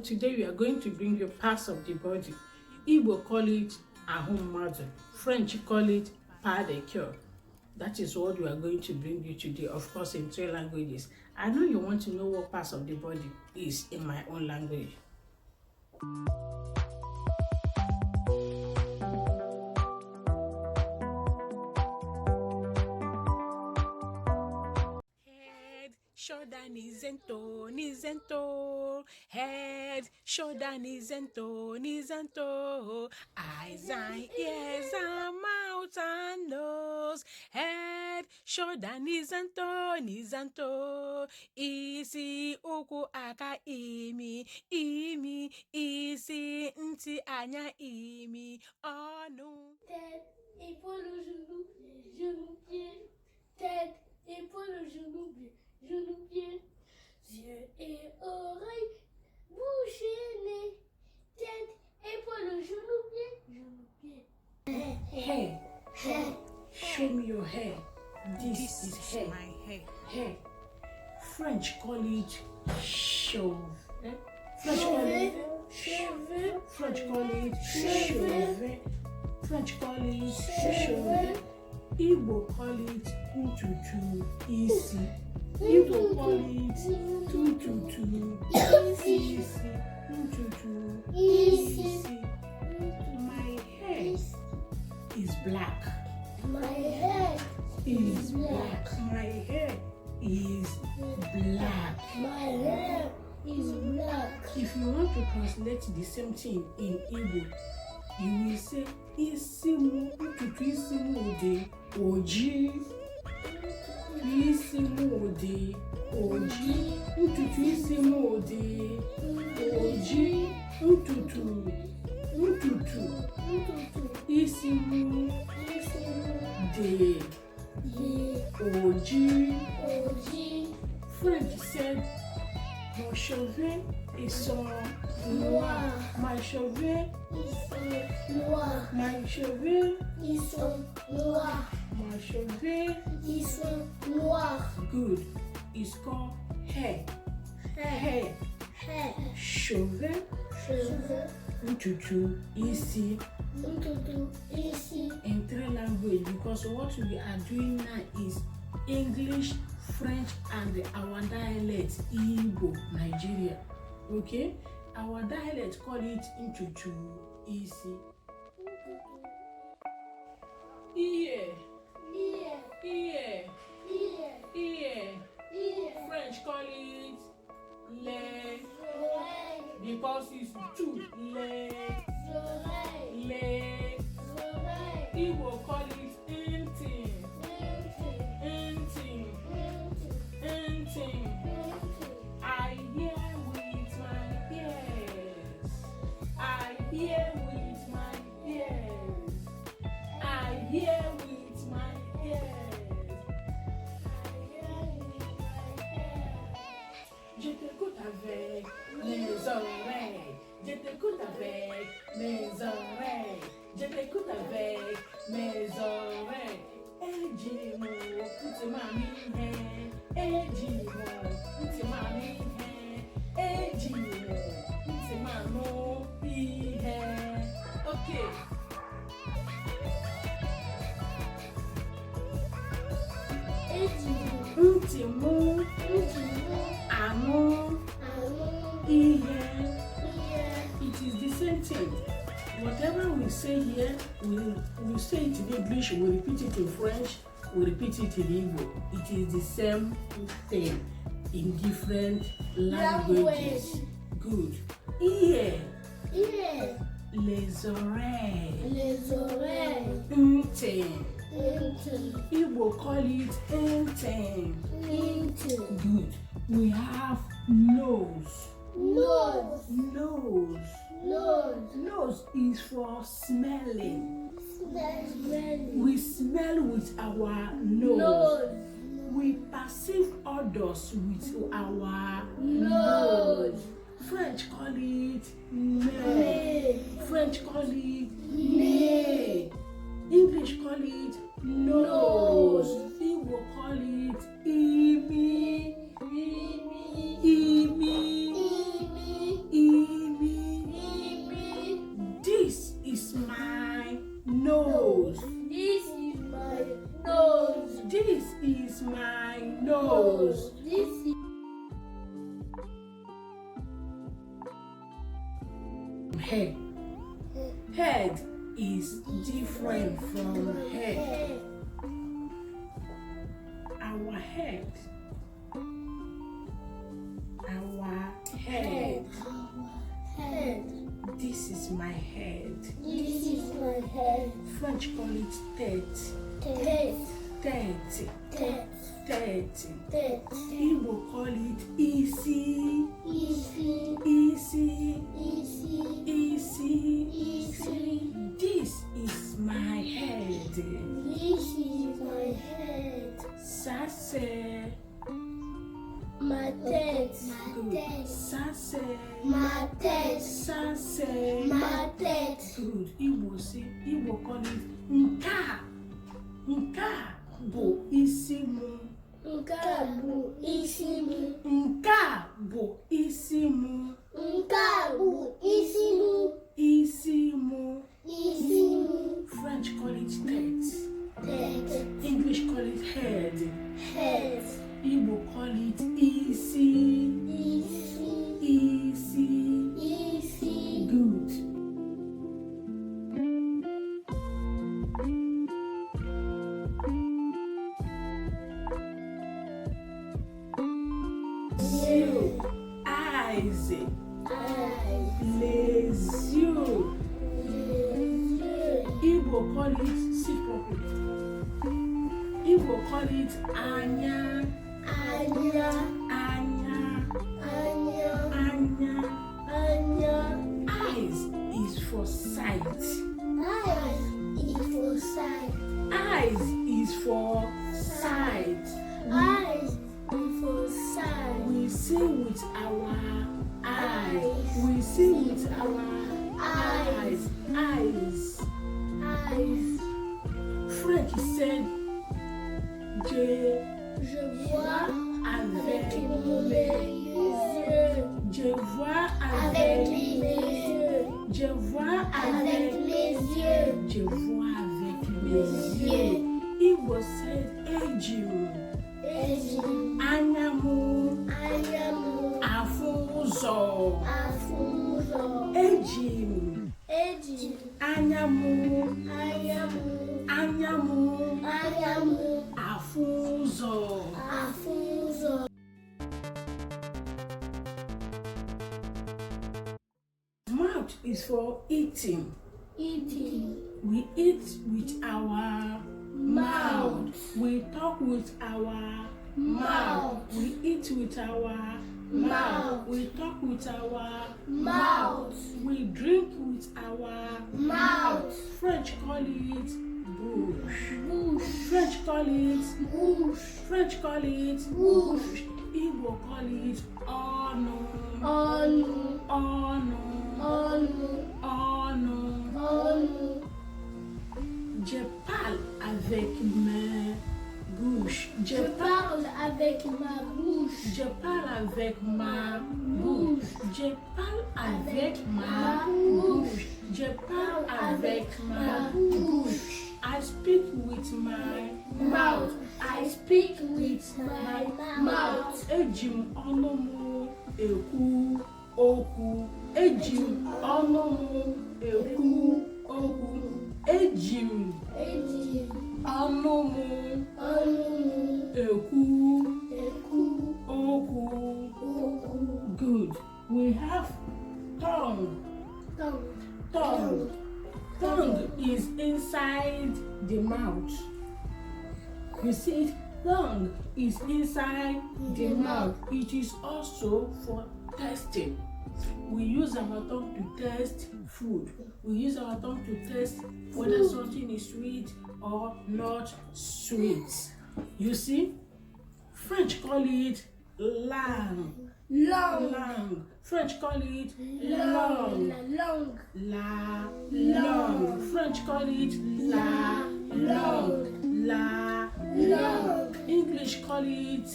Today we are going to bring you parts of the body. Igbo call it ahumadu. French call it pas de cœur. That is what we are going to bring you today, of course in 3 languages. I know you want to know what parts of the body is in my own language. Shoulder, knees and toe, head, shoulder, knees and toe, eyes and ears and mouth and nose, head, shoulder, knees and toe, isi, ụkwụ, aka, imi, isi, ntị, anya, imi, ọnụ. Tête, épaule, genou, genou, pied. Tête, épaule, genou, pied. Yeux et oreilles, bouche et nez. Tête, épaule, genou, pied. Hair. Show me your hair. This is hair. My hair. Hair. French call it cheveux. Cheveux. French call it cheveux. French call it cheveux. Igbo call it ntutu isi. Igbo call it tututu isi. Ntutu isi. My hair is black. My head Is black. My hair is black. My hair is black. If you want to translate the same thing in Igbo, you will say isimu ntutu isimu ode oji. Isimu ode oji. Ntutu isimu ode oji. Ntutu isimu de oji. French said, mon cheveu ils sont noirs. My cheveux, Noirs. my cheveux, Ils sont noirs. my cheveux. Ils sont noirs. Good. It's called hair. Hair. Hair. Cheveux. Cheveux. Ntutu isi. Ntutu ici. In 3 languages, because what we are doing now is English, French, and our dialect Igbo, Nigeria. Okay? Our dialect call it ntutu isi. Ear. Ear. French call it leg, Oreille. because it's two leg. Oreille. Oreille. Igbo call it enting. I hear with my ears. I hear with my ears. I hear with my ears. Je t'écoute avec mes oreilles. Je t'écoute avec mes oreilles. Je t'écoute avec mes oreilles. Ejimo, nti mami he. Ejimo, nti mami he. Ejimo, nti mamo he. Okay. Nti mu, amo, ihe. It is the same thing. Whatever we say here, we say it in English, we repeat it in French, we repeat it in Igbo. It is the same thing in different languages. Good. Ear. Les oreilles. Les oreilles. Nten. Igbo call it enten. Good. We have nose. Nose is for smelling. We smell with our nose. We perceive odors with our nose. French call it nez. French call it nez. English call it nose. Igbo call it imi. Imi. hair. Head is different from head. Our head. Our head. Head. This is my head. This is my head. French call it tête. Tête. Tête. Tête. Tête. Tête. Igbo call it ici. Easy. Ici. Easy. Ici. Easy. This is my head. This is my head. Ça c'est. Ma tête. Good. Ça c'est. Ma tête. Ça c'est. Ma tête. Good. Igbo call it nka. Nka bụ isi mụ. Nke a bụ isi m. Nka bụ isi mụ. Nke a bụ isi m. Isi mụ. Isi m. French call it tête. Tête. English call it head. Head. Igbo call it isi. Easy. Isi. Easy. Good. You. Eyes. Les yeux. Igbo call it, sit properly. Igbo call it anya. Anya. Anya. Anya. Anya. Anya. Eyes is for sight. Eyes is for sight. Eyes is for sight. Eyes is for sight. We see with our eyes. We see with our eyes. Eyes. Eyes. Frank said, Je vois avec mes yeux. je vois Avec avec mes yeux. je vois Avec avec mes yeux. je vois avec mes yeux. Igbo said, ejim anyamu Anyamu. afụ ụzọ. Afuzo. Ejim Eji. anyamu Anyamu. anyamu Anyamu. afụ ụzọ. Afuzo. Mouth is for eating. Eating. We eat with our mouth. We talk with our mouth. We eat with our mouth. We talk with our Mouth. We drink with our Mouth. French call it bouche. Bush. French call it Bush. French call it Bouche. Igbo call it ono. Onu. Ono. Onu. Ono. Onu. Je parle avec mes bouches. Je parle avec ma bouche. Je parle avec ma bouche. Je parle avec ma bouche. Je parle avec ma bouche. I speak with my mouth. I speak with my mouth. Eji m ọnụ m ekwu okwu. Eji m ọnụ m ekwu okwu. Eji m Eji. ọnụ m Onu. ekwu Eku. okwu. Oku. Good. We have tongue. Tongue. Tongue. Tongue is inside the mouth. You see it? Tongue is inside the mouth. It is also for tasting. We use our tongue to taste food. We use our tongue to taste whether something is sweet or not sweet. You see? French call it langue. Long. Langue. French call it Long. langue. Long. La langue. French call it la langue. La langue. English call it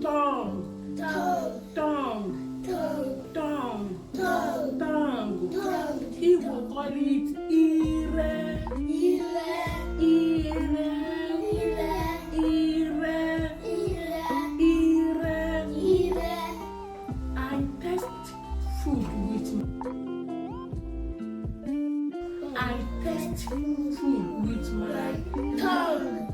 tongue. Tongue. Tongue. Tongue. Tongue. Tongue. Tongue. Tongue. Igbo call it ire. Ire. Ire. Ire. Ire. Ire. Ire. Ire. I taste food with with my tongue.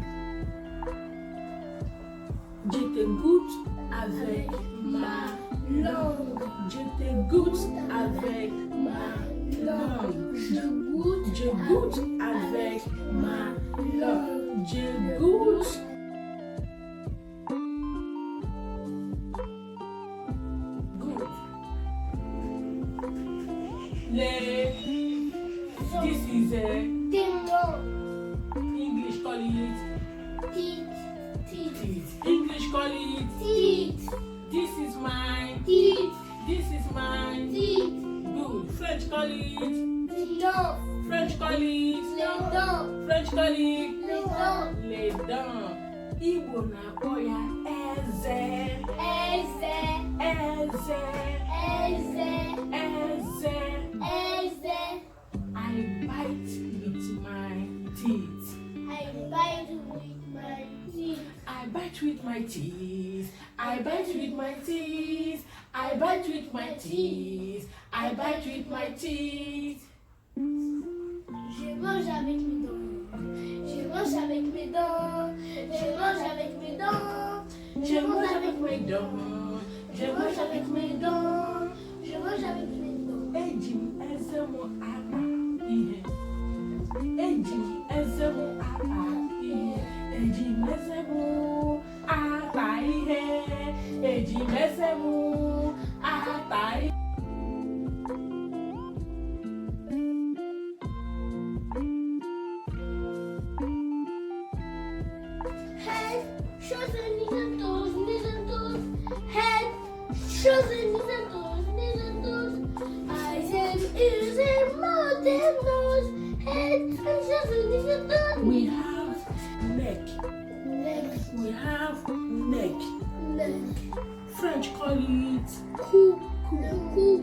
J'étais goutte avec ma Langue. J'étais goutte avec ma langue. Je goûte. Je goûte avec ma langue. Je goûte. Good. This is a Ding dong. English call it Teeth. Teeth. teeth. English call it Teeth. this is my Teeth. this is my Teeth. good. French call it Les dents. French call it Les dents. French call it Les dents. les dents. Igbo na-akpọ ya eze Eze. eze Eze. eze. Eze. I bite with my teeth. I bite with my teeth. I bite with my teeth. I bite with my teeth. I bite with my teeth. I bite with my teeth. Je mange avec mes dents. Je mange avec mes dents. Je mange avec mes dents. Je mange avec mes dents. Je mange avec mes dents. Je mange avec mes dents. Eji m eze m ata ihe. Eji m eze m ata ihe. Eji m eze m ata ihe. Eji m eze m ata ihe. Head, shoulders, knees and toes, knees and toes. Head, shoulders, knees and toes, knees and toes. Eyes and ears and mouth and nose. Head and shoulders, knees and toes. We have neck. Neck, We have neck. neck. French call it Cou, cou, cou.